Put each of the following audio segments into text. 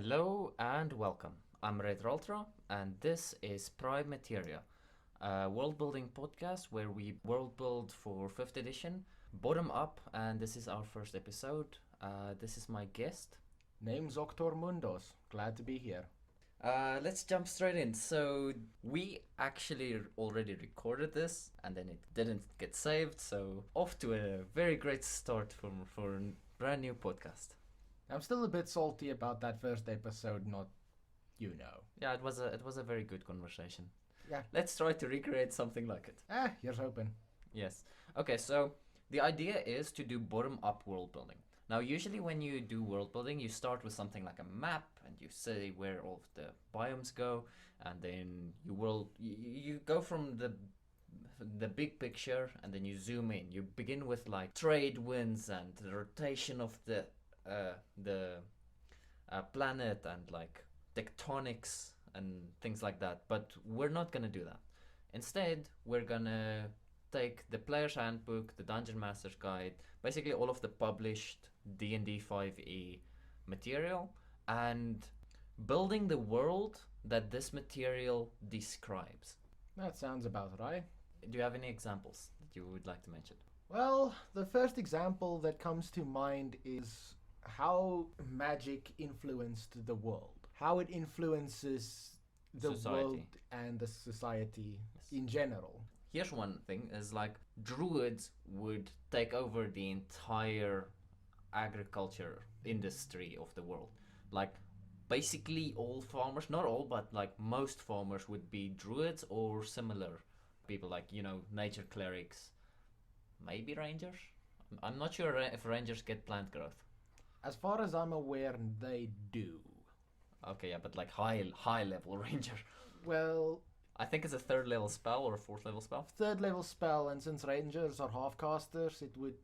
Hello and welcome. I'm Red Ultra, and this is Pri Materia, a world building podcast where we world build for 5th edition, bottom up, and this is our first episode. This is my guest. Name's Octor Mundus. Glad to be here. Let's jump straight in. So, we actually already recorded this, and then it didn't get saved, so off to a very great start for a brand new podcast. I'm still a bit salty about that first episode, not, Yeah, it was a very good conversation. Yeah. Let's try to recreate something like it. Here's hoping. Yes. Okay, so the idea is to do bottom-up world building. Now, usually when you do world building, you start with something like a map, and you say where all of the biomes go, and then you go from the big picture, and then you zoom in. You begin with like trade winds and the rotation of the planet and like tectonics and things like that. But we're not gonna do that. Instead, we're gonna take the player's handbook, the dungeon master's guide, basically all of the published D&D 5e material, and building the world that this material describes. That sounds about right. Do you have any examples that you would like to mention? Well, the first example that comes to mind is how magic influenced the world. How it influences the Society. world and the society in general. Here's one thing, is like druids would take over the entire agriculture industry of the world. Like basically all farmers, not all, but like most farmers would be druids or similar people, like, nature clerics, maybe rangers. I'm not sure if rangers get plant growth. As far as I'm aware, they do. Okay, yeah, but like high level ranger. Well, I think it's a 3rd level spell or a 4th level spell. 3rd level spell, and since rangers are half casters, it would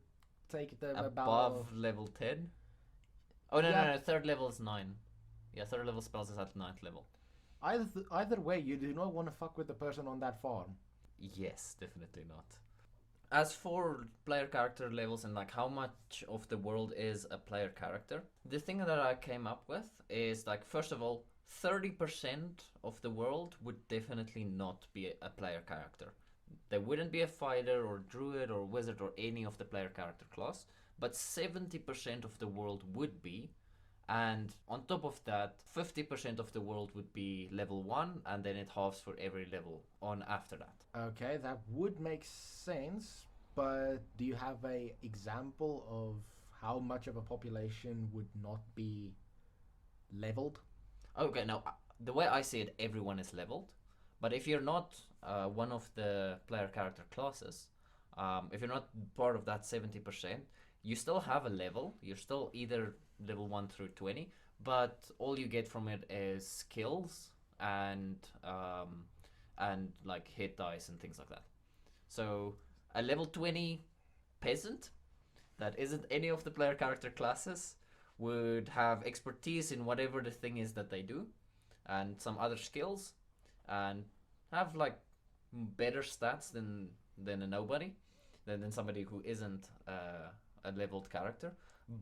take them Above level 10. Oh no, Yeah. no, 3rd level is 9. Yeah, 3rd level spells is at 9th level. Either way, you do not want to fuck with the person on that farm. Yes, definitely not. As for player character levels and like how much of the world is a player character, the thing that I came up with is like, first of all, 30% of the world would definitely not be a player character. There wouldn't be a fighter or druid or wizard or any of the player character class, but 70% of the world would be. And on top of that, 50% of the world would be level 1, and then it halves for every level on after that. Okay, that would make sense, but do you have a example of how much of a population would not be leveled? Okay, now the way I see it, everyone is leveled, but if you're not one of the player character classes, if you're not part of that 70%, you still have a level. You're still either level 1 through 20, but all you get from it is skills and like hit dice and things like that. So a level 20 peasant that isn't any of the player character classes would have expertise in whatever the thing is that they do, and some other skills, and have like better stats than a nobody, than somebody who isn't a leveled character,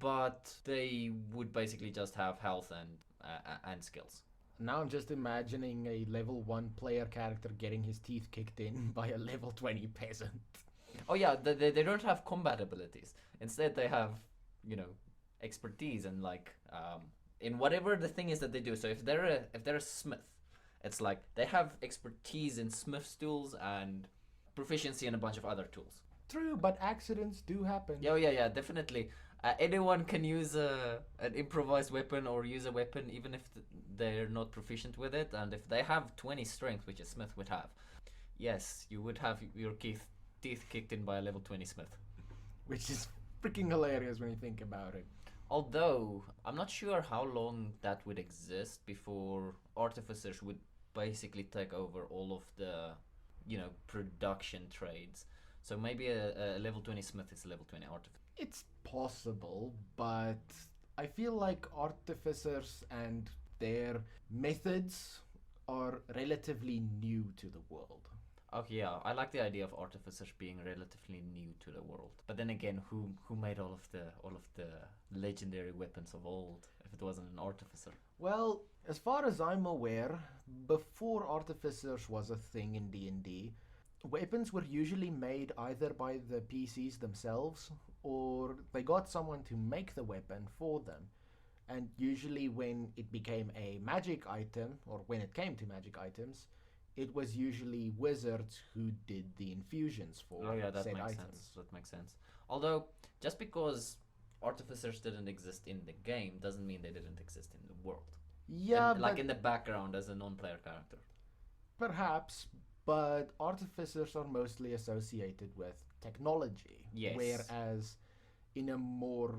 but they would basically just have health and skills. Now I'm just imagining a level 1 player character getting his teeth kicked in by a level 20 peasant. Oh yeah, they don't have combat abilities. Instead, they have, expertise and like in whatever the thing is that they do. So if they're a smith, it's like they have expertise in smith's tools and proficiency in a bunch of other tools. True, but accidents do happen. Yeah, definitely. Anyone can use an improvised weapon or use a weapon even if they're not proficient with it, and if they have 20 strength, which a smith would have, yes, you would have your teeth kicked in by a level 20 smith. Which is freaking hilarious when you think about it. Although, I'm not sure how long that would exist before artificers would basically take over all of the, production trades. So maybe a level 20 smith is a level 20 artificer. It's possible, but I feel like artificers and their methods are relatively new to the world. Okay, yeah, I like the idea of artificers being relatively new to the world. But then again, who made all of the legendary weapons of old? If it wasn't an artificer. Well, as far as I'm aware, before artificers was a thing in D&D, weapons were usually made either by the PCs themselves or they got someone to make the weapon for them. And usually when it became a magic item, or when it came to magic items, it was usually wizards who did the infusions for Oh yeah, that said makes items. sense. That makes sense. Although, just because artificers didn't exist in the game doesn't mean they didn't exist in the world. Yeah, And, like but in the background as a non-player character. perhaps, but artificers are mostly associated with technology. Yes. Whereas in a more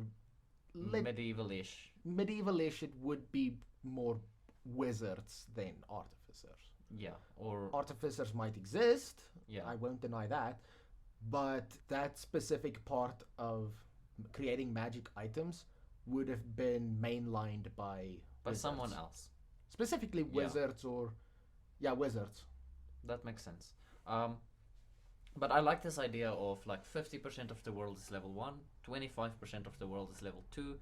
Medieval-ish. medieval-ish, it would be more wizards than artificers. Yeah, or Artificers might exist, yeah. I won't deny that, but that specific part of creating magic items would have been mainlined by wizards. someone else. Specifically Yeah. wizards or... Yeah, wizards. That makes sense. But I like this idea of like 50% of the world is level 1, 25% of the world is level 2,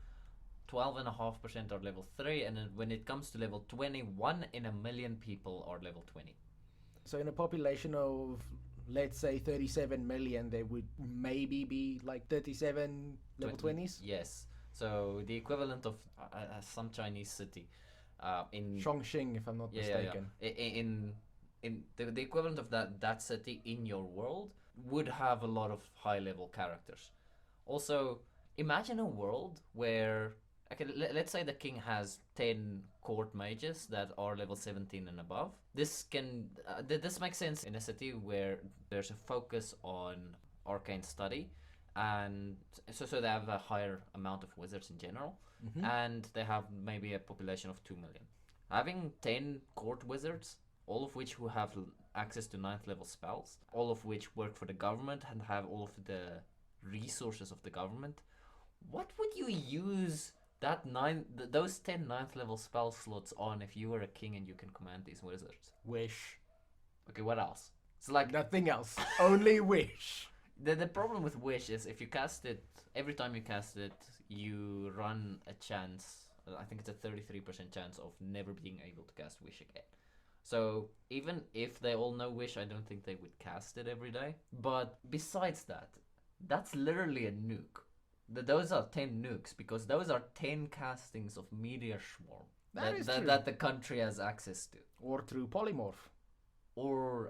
12.5% are level 3, and then when it comes to level 20, 1 in a million people are level 20. So in a population of, let's say, 37 million, there would maybe be like 37 level 20s? Yes. So the equivalent of some Chinese city in Chongqing, if I'm not mistaken. In the equivalent of that city in your world would have a lot of high level characters. Also, imagine a world where let's say the king has 10 court mages that are level 17 and above. This can this makes sense in a city where there's a focus on arcane study, and so they have a higher amount of wizards in general, and they have maybe a population of 2 million. Having 10 court wizards, all of which who have access to 9th level spells, all of which work for the government and have all of the resources of the government, what would you use those 10 9th level spell slots on if you were a king and you can command these wizards? Wish. Okay, what else? It's like Nothing else. Only wish. the problem with wish is if you cast it, every time you cast it, you run a chance, I think it's a 33% chance of never being able to cast wish again. So even if they all know wish, I don't think they would cast it every day. But besides that, that's literally a nuke. Those are 10 nukes because those are 10 castings of Meteor Swarm That is true. that the country has access to. Or through polymorph. Or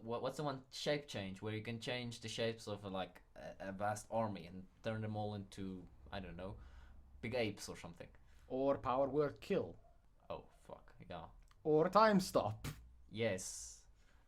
what's the one, shape change, where you can change the shapes of like a vast army and turn them all into, I don't know, big apes or something. Or power word kill. Oh fuck, yeah. Or time stop. Yes.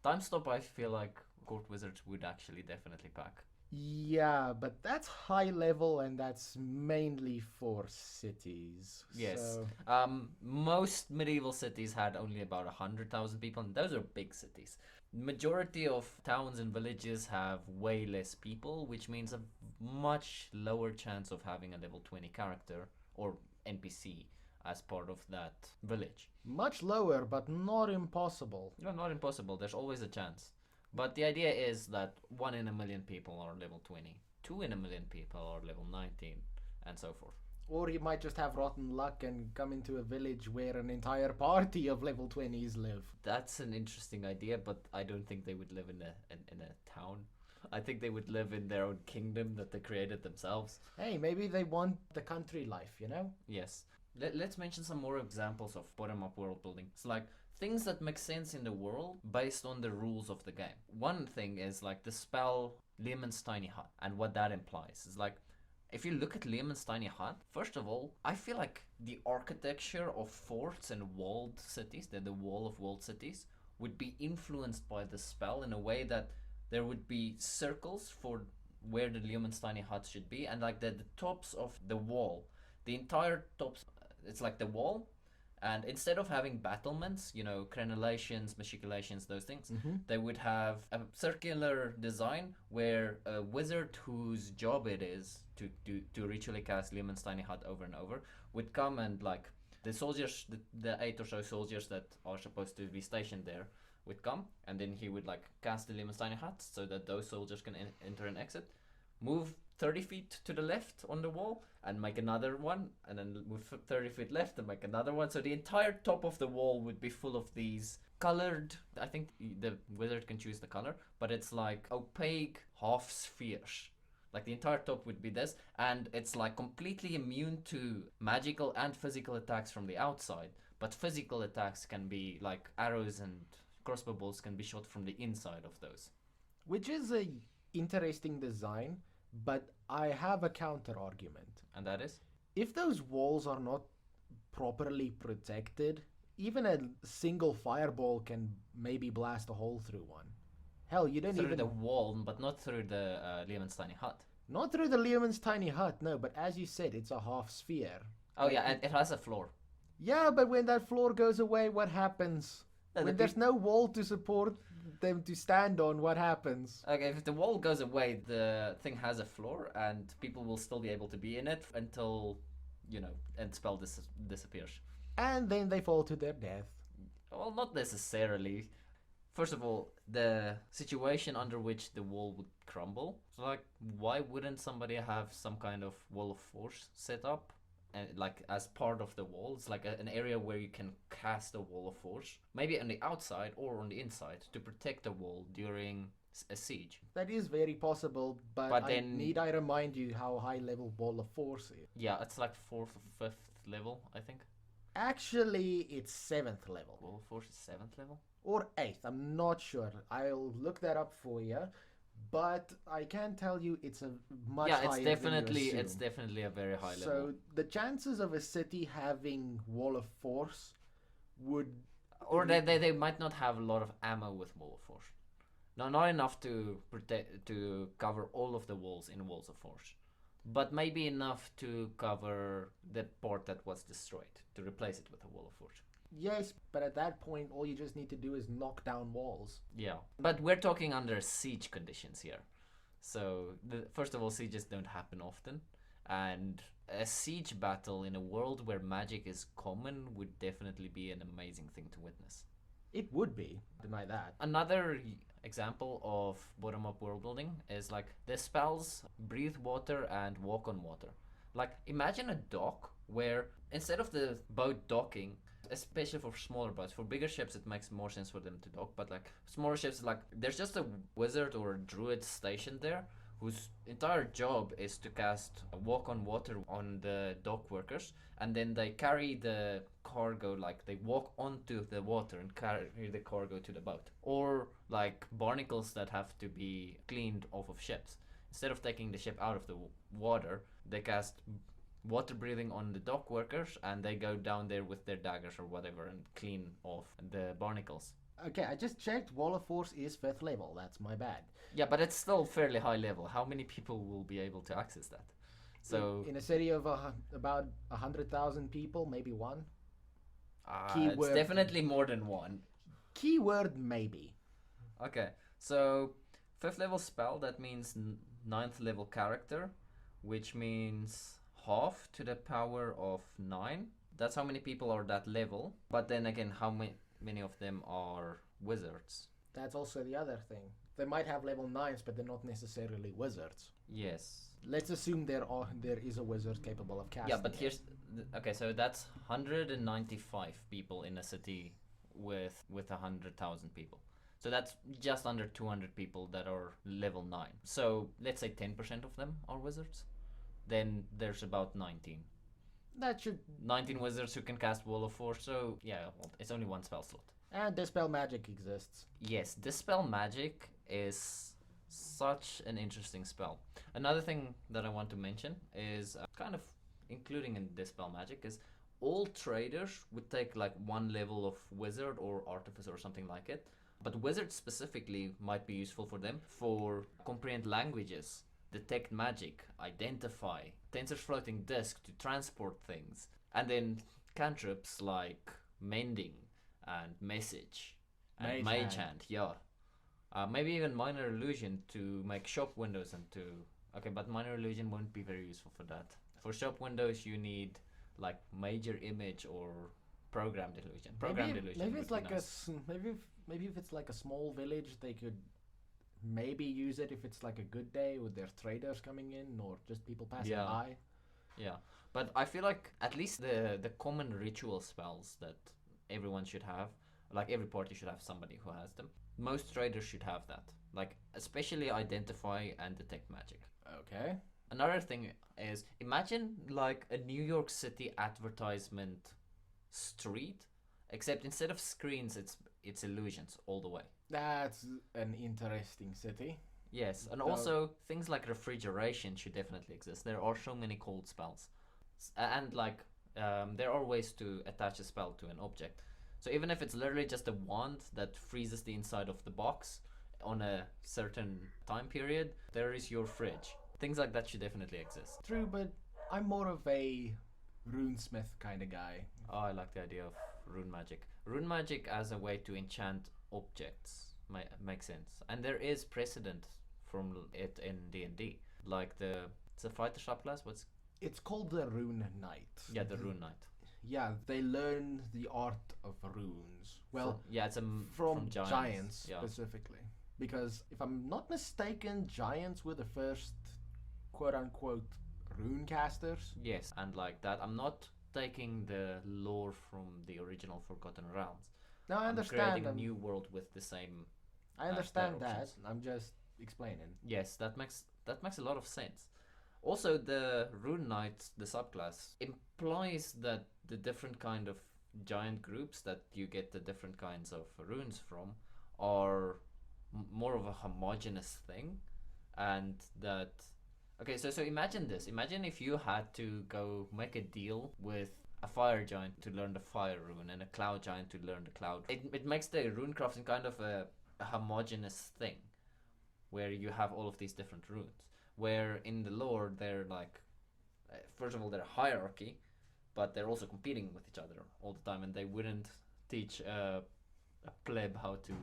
Time stop, I feel like court wizards would actually definitely pack. Yeah, but that's high level and that's mainly for cities. Yes. So, Most medieval cities had only about 100,000 people, and those are big cities. Majority of towns and villages have way less people, which means a much lower chance of having a level 20 character or NPC as part of that village. much lower, but not impossible. No, not impossible. There's always a chance. But the idea is that 1 in a million people are level 20, 2 in a million people are level 19, and so forth. Or you might just have rotten luck and come into a village where an entire party of level 20s live. That's an interesting idea, but I don't think they would live in a town. I think they would live in their own kingdom that they created themselves. Hey, maybe they want the country life, you know? Yes. Let's mention some more examples of bottom-up world building. It's like things that make sense in the world based on the rules of the game. One thing is like the spell Lehman's Tiny Hut and what that implies. It's like, if you look at Lehman's Tiny Hut, first of all, I feel like the architecture of forts and walled cities, the wall of walled cities, would be influenced by the spell in a way that there would be circles for where the Lehman's Tiny Hut should be, and like the tops of the wall, the entire tops, it's like the wall, and instead of having battlements, you know, crenellations, machicolations, those things, they would have a circular design where a wizard whose job it is to ritually cast Lehman's Tiny Hut over and over would come, and like the soldiers, the 8 or so soldiers that are supposed to be stationed there would come, and then he would like cast the Lehman's Tiny Hut so that those soldiers can enter and exit. move 30 feet to the left on the wall and make another one, and then move 30 feet left and make another one. So the entire top of the wall would be full of these colored, I think the wizard can choose the color, but it's like opaque half spheres. Like the entire top would be this, and it's like completely immune to magical and physical attacks from the outside. But physical attacks can be like arrows and crossbow bolts can be shot from the inside of those. Which is a interesting design, but I have a counter argument. And that is? If those walls are not properly protected, even a single fireball can maybe blast a hole through one. Hell, you don't through even... the wall, but not through the Lehman's tiny hut. Not through the Lehman's tiny hut, no, but as you said, it's a half sphere. Oh yeah, and it has a floor. Yeah, but when that floor goes away, what happens? When there's no wall to support them to stand on, what happens? Okay, if the wall goes away, the thing has a floor, and people will still be able to be in it until, end spell disappears. And then they fall to their death. Well, not necessarily. First of all, the situation under which the wall would crumble. So, like, why wouldn't somebody have some kind of wall of force set up? And like as part of the wall, it's like an area where you can cast a wall of force, maybe on the outside or on the inside, to protect the wall during a siege. That is very possible, but then I remind you how high level wall of force is? Yeah, it's like 4th or 5th level, I think. Actually, it's 7th level. Wall of force is 7th level? Or 8th, I'm not sure. I'll look that up for you. But I can tell you it's a much higher than you assume. It's definitely a very high level. So the chances of a city having wall of force would... Or they might not have a lot of ammo with wall of force. No, not enough to cover all of the walls in walls of force. But maybe enough to cover the part that was destroyed, to replace it with a wall of force. Yes, but at that point, all you just need to do is knock down walls. Yeah, but we're talking under siege conditions here. So, first of all, sieges don't happen often. And a siege battle in a world where magic is common would definitely be an amazing thing to witness. It would be, deny that. Another example of bottom-up world building is like the spells breathe water and walk on water. Like, imagine a dock where instead of the boat docking, especially for smaller boats. For bigger ships, it makes more sense for them to dock. But like smaller ships, like there's just a wizard or a druid stationed there whose entire job is to cast walk on water on the dock workers, and then they carry the cargo, like they walk onto the water and carry the cargo to the boat. Or like barnacles that have to be cleaned off of ships. Instead of taking the ship out of the water, they cast water breathing on the dock workers, and they go down there with their daggers or whatever and clean off the barnacles. Okay, I just checked. Wall of Force is 5th level. That's my bad. Yeah, but it's still fairly high level. How many people will be able to access that? So in a city of about 100,000 people, maybe one. It's definitely more than one. Keyword maybe. Okay, so 5th level spell, that means 9th level character, which means half to the power of 9. That's how many people are that level. But then again, how many of them are wizards? That's also the other thing. They might have level 9s, but they're not necessarily wizards. Yes. Let's assume there is a wizard capable of casting. Yeah, but here's... Okay, so that's 195 people in a city with 100,000 people. So that's just under 200 people that are level 9. So let's say 10% of them are wizards. Then there's about 19. That should... 19 wizards who can cast Wall of Force, so yeah, well, it's only one spell slot. And Dispel Magic exists. Yes, Dispel Magic is such an interesting spell. Another thing that I want to mention is kind of including in Dispel Magic is all traders would take like one level of Wizard or Artificer or something like it. But Wizard specifically might be useful for them for comprehend languages, detect magic, identify, Tensor's floating disk to transport things, and then cantrips like mending and message and mage hand, yeah. Maybe even minor illusion to make shop windows and to... Okay, but minor illusion won't be very useful for that. For shop windows, you need like major image or programmed illusion. Programmed illusion. Maybe it's like nice. Maybe if it's like a small village, they could maybe use it if it's like a good day with their traders coming in or just people passing Yeah. by. Yeah, but I feel like at least the common ritual spells that everyone should have, like every party should have somebody who has them. Most traders should have that, like especially identify and detect magic. Okay. Another thing is imagine like a New York City advertisement street, except instead of screens, it's illusions all the way. That's an interesting city. Yes, and So- also things like refrigeration should definitely exist. There are so many cold spells, and like there are ways to attach a spell to an object. So even if it's literally just a wand that freezes the inside of the box on a certain time period, there is your fridge. Things like that should definitely exist. True, but I'm more of a runesmith kind of guy. Oh, I like the idea of rune magic. Rune magic as a way to enchant objects makes sense, and there is precedent from it in D&D. Like it's a fighter subclass. What's It's called the Rune Knight. the Rune Knight. Yeah, they learn the art of runes. Well, Yeah, it's from giants. giants Yeah. specifically. Because if I'm not mistaken, giants were the first quote unquote rune casters. Yes, and like that, I'm not taking the lore from the original Forgotten Realms. Now I I'm understand. creating a I'm- new world with the same. I understand that. options. I'm just explaining. Yes, that makes a lot of sense. Also, the Rune Knight, the subclass, implies that the different kind of giant groups that you get the different kinds of runes from are more of a homogeneous thing, and that. Okay, so imagine this. Imagine if you had to go make a deal with a fire giant to learn the fire rune and a cloud giant to learn the cloud. It makes the rune crafting kind of a homogeneous thing, where you have all of these different runes. Where in the lore they're like, first of all they're a hierarchy, but they're also competing with each other all the time, and they wouldn't teach a pleb how to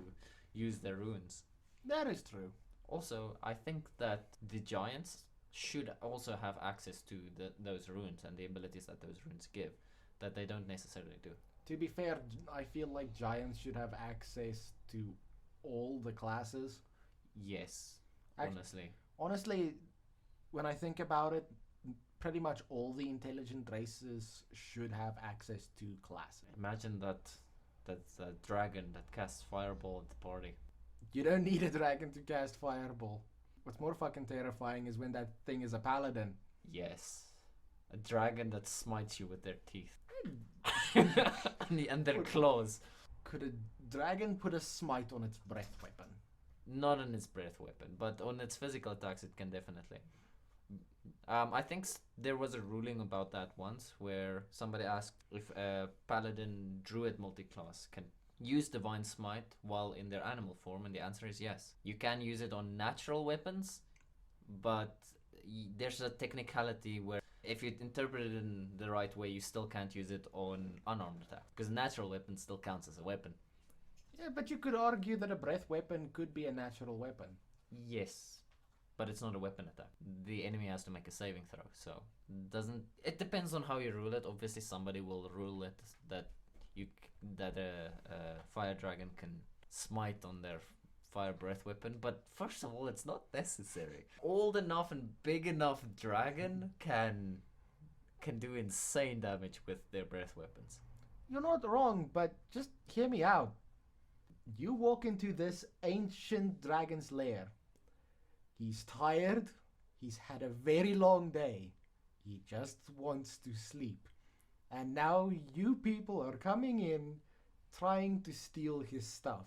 use their runes. That is true. Also, I think that the giants should also have access to those runes and the abilities that those runes give, that they don't necessarily do. To be fair, I feel like giants should have access to all the classes. Yes, Act- honestly. Honestly, when I think about it, pretty much all the intelligent races should have access to classes. Imagine that's a dragon that casts fireball at the party. You don't need a dragon to cast fireball. What's more fucking terrifying is when that thing is a paladin. Yes. A dragon that smites you with their teeth. and their claws. Could a dragon put a smite on its breath weapon? Not on its breath weapon, but on its physical attacks it can definitely. I think there was a ruling about that once where somebody asked if a paladin druid multiclass can use divine smite while in their animal form, and the answer is yes. You can use it on natural weapons, but there's a technicality where if you interpret it in the right way, you still can't use it on unarmed attack, because natural weapon still counts as a weapon. Yeah, but you could argue that a breath weapon could be a natural weapon. Yes, but it's not a weapon attack. The enemy has to make a saving throw, so it depends on how you rule it. Obviously, somebody will rule it that a fire dragon can smite on their fire breath weapon, but first of all, it's not necessary. Old enough and big enough dragon can do insane damage with their breath weapons. You're not wrong, but just hear me out. You walk into this ancient dragon's lair. He's tired. He's had a very long day. He just wants to sleep. And now you people are coming in trying to steal his stuff.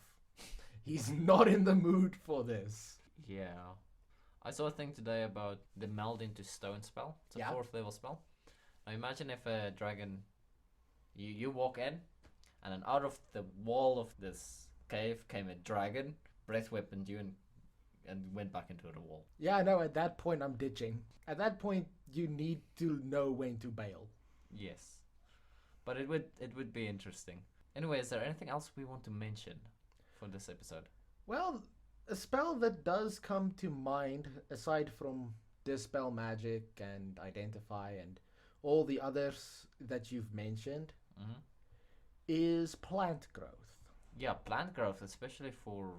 He's not in the mood for this. Yeah. I saw a thing today about the meld into stone spell. It's a Yeah. 4th level spell. Now imagine if a dragon, you walk in, and then out of the wall of this cave came a dragon, breath weaponed you, and went back into the wall. Yeah, no, at that point I'm ditching. At that point you need to know when to bail. Yes. But it would be interesting. Anyway, is there anything else we want to mention for this episode? Well, a spell that does come to mind, aside from Dispel Magic and Identify and all the others that you've mentioned, Mm-hmm. is plant growth. Yeah, plant growth, especially for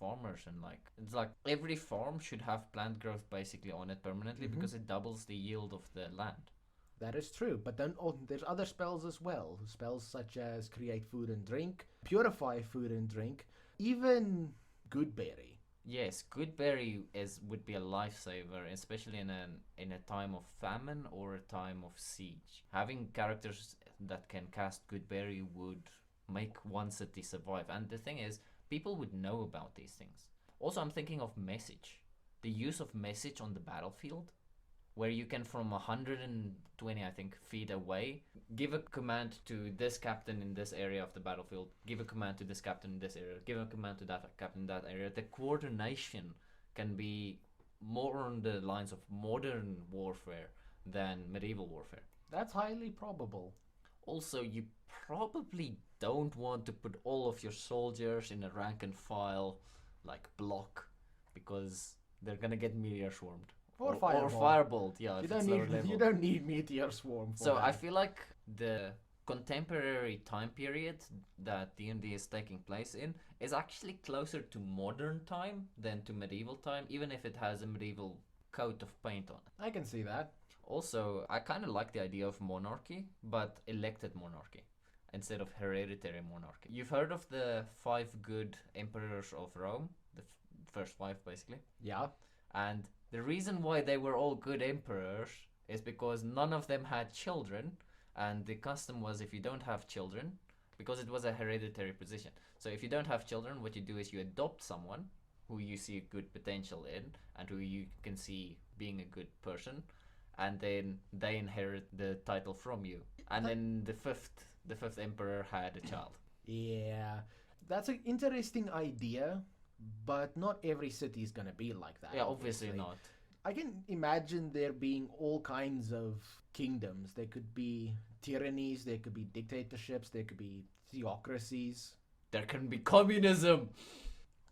farmers, and like it's like every farm should have plant growth basically on it permanently because it doubles the yield of the land. That is true, but then there's other spells as well. Spells such as create food and drink, purify food and drink, even Goodberry. Yes, Goodberry would be a lifesaver, especially in a time of famine or a time of siege. Having characters that can cast Goodberry would make one city survive. And the thing is, people would know about these things. Also, I'm thinking of message. The use of message on the battlefield, where you can from 120, I think, feet away, give a command to this captain in this area of the battlefield, give a command to this captain in this area, give a command to that captain in that area. The coordination can be more on the lines of modern warfare than medieval warfare. That's highly probable. Also, you probably don't want to put all of your soldiers in a rank and file like block, because they're gonna get meteor swarmed. Or firebolt, yeah. You don't need meteor swarm for So that. I feel like the contemporary time period that D&D is taking place in is actually closer to modern time than to medieval time, even if it has a medieval coat of paint on it. I can see that. Also, I kind of like the idea of monarchy, but elected monarchy instead of hereditary monarchy. You've heard of the 5 good emperors of Rome, the first 5 basically. Yeah. And the reason why they were all good emperors is because none of them had children, and the custom was if you don't have children, because it was a hereditary position. So if you don't have children, what you do is you adopt someone who you see good potential in and who you can see being a good person, and then they inherit the title from you. And then the fifth emperor had a child. Yeah. That's an interesting idea, but not every city is gonna be like that. Yeah, obviously not. I can imagine there being all kinds of kingdoms. There could be tyrannies, there could be dictatorships, there could be theocracies. There can be communism.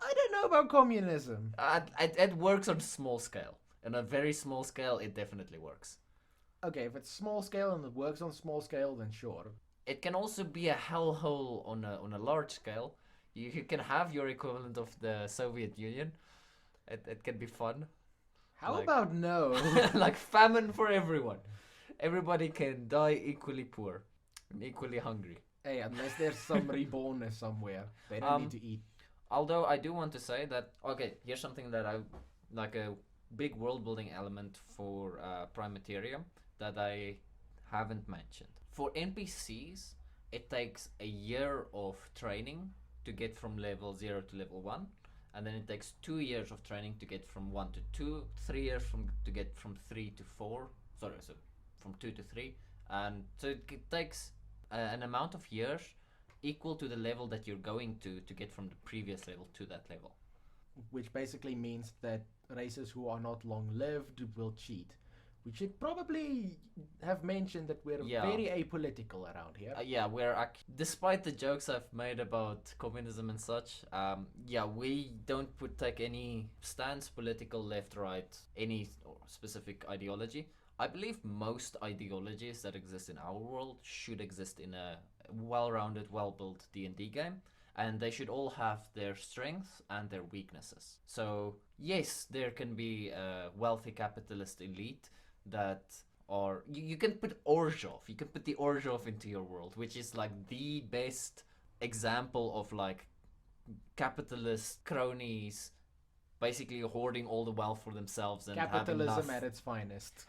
I don't know about communism. It works on small scale. On a very small scale, it definitely works. Okay, if it's small scale and it works on small scale, then sure. It can also be a hellhole on a large scale. You can have your equivalent of the Soviet Union. It can be fun. How about no? Like famine for everyone. Everybody can die equally poor and equally hungry. Hey, unless there's some rebornness somewhere. They don't need to eat. Although I do want to say that, okay, here's something that I like, a big world building element for Pri Materia that I haven't mentioned. For NPCs, it takes a year of training to get from level 0 to level 1, and then it takes 2 years of training to get from 1 to 2, 3 years to get from 3 to 4, so from 2 to 3, and so it takes an amount of years equal to the level that you're going to get from the previous level to that level. Which basically means that races who are not long-lived will cheat. We should probably have mentioned that we're very apolitical around here. Despite the jokes I've made about communism and such, we don't take any stance, political, left, right, any specific ideology. I believe most ideologies that exist in our world should exist in a well-rounded, well-built D&D game, and they should all have their strengths and their weaknesses. So yes, there can be a wealthy capitalist elite that are... You can put Orzhov. You can put the Orzhov into your world, which is like the best example of like capitalist cronies basically hoarding all the wealth for themselves and capitalism at its finest.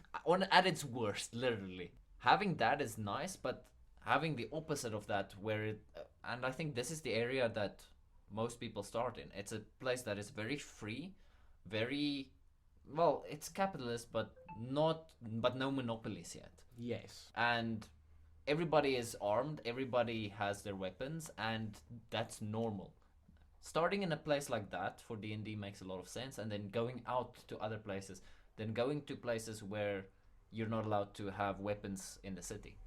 At its worst, literally. Having that is nice, but having the opposite of that, where it... and I think this is the area that most people start in. It's a place that is very free, very... well, it's capitalist, but no monopolies yet. Yes. And everybody is armed, everybody has their weapons, and that's normal. Starting in a place like that for D&D makes a lot of sense, and then going out to other places, then going to places where you're not allowed to have weapons in the city.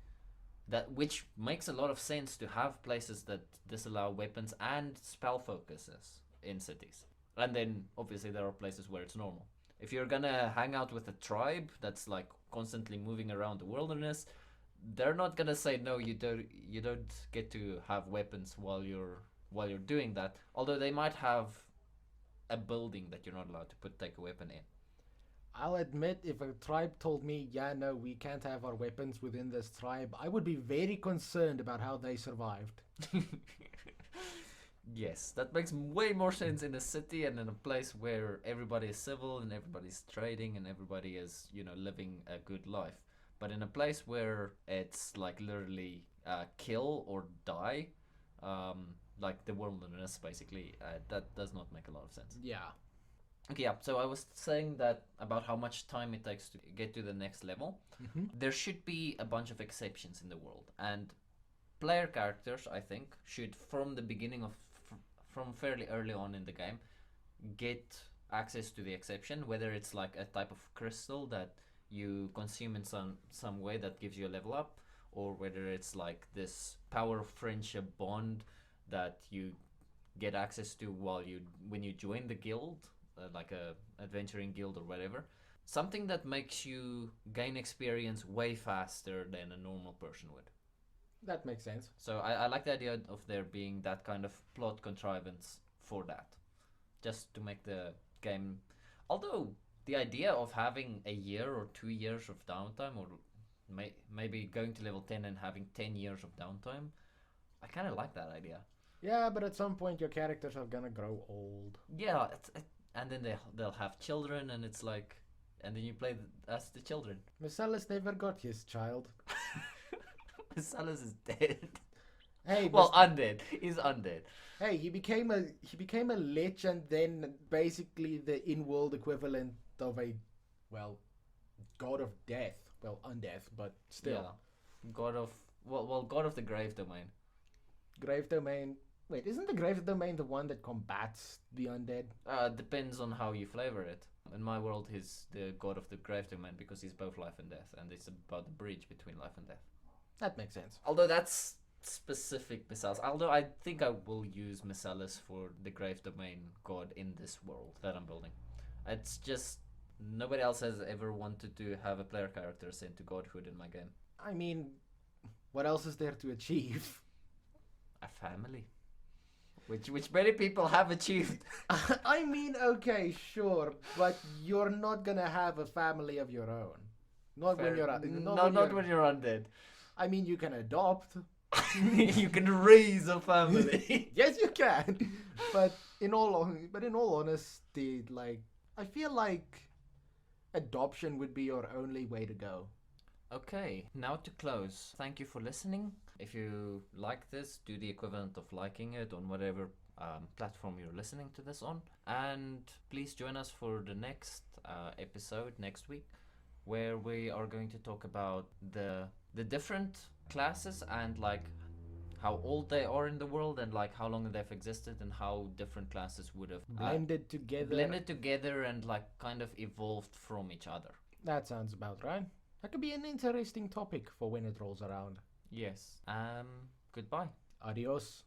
Which makes a lot of sense, to have places that disallow weapons and spell focuses in cities. And then obviously there are places where it's normal. If you're gonna hang out with a tribe that's like constantly moving around the wilderness, they're not gonna say no, you don't get to have weapons while you're doing that. Although they might have a building that you're not allowed to take a weapon in. I'll admit, if a tribe told me, yeah, no, we can't have our weapons within this tribe, I would be very concerned about how they survived. Yes, that makes way more sense in a city and in a place where everybody is civil and everybody's trading and everybody is, living a good life. But in a place where it's like literally kill or die, like the wilderness basically, that does not make a lot of sense. Yeah. Okay, yeah, so I was saying that about how much time it takes to get to the next level. Mm-hmm. There should be a bunch of exceptions in the world, and player characters, I think, should from the beginning from fairly early on in the game get access to the exception, whether it's like a type of crystal that you consume in some way that gives you a level up, or whether it's like this power of friendship bond that you get access to when you join the guild, like a adventuring guild or whatever. Something that makes you gain experience way faster than a normal person would. That makes sense. So I like the idea of there being that kind of plot contrivance for that. Just to make the game... Although, the idea of having a year or 2 years of downtime, or maybe going to level 10 and having 10 years of downtime, I kind of like that idea. Yeah, but at some point your characters are gonna grow old. Yeah, and then they'll have children, and it's like... And then you play as the children. Marcellus never got his child. Marcellus is dead. Hey, well, undead. He's undead. Hey, he became a lich, and then basically the in-world equivalent of a, well, god of death. Well, undeath, but still. Yeah. God of the grave domain. Grave domain. Wait, isn't the grave domain the one that combats the undead? Depends on how you flavor it. In my world, he's the god of the grave domain because he's both life and death, and it's about the bridge between life and death. That makes sense. Although that's specific Marcellus. Although I think I will use Marcellus for the grave domain god in this world that I'm building. It's just nobody else has ever wanted to have a player character sent to godhood in my game. I mean, what else is there to achieve? A family. Which many people have achieved. I mean, okay, sure, but you're not gonna have a family of your own. Not Fair. when you're not when you're undead. I mean, you can adopt. You can raise a family. Yes, you can. But in all honesty, like, I feel like adoption would be your only way to go. Okay, now to close. Thank you for listening. If you like this, do the equivalent of liking it on whatever platform you're listening to this on. And please join us for the next episode next week, where we are going to talk about the different classes and like how old they are in the world and like how long they've existed and how different classes would have Blended together and like kind of evolved from each other. That sounds about right. That could be an interesting topic for when it rolls around. Yes. Goodbye. Adios.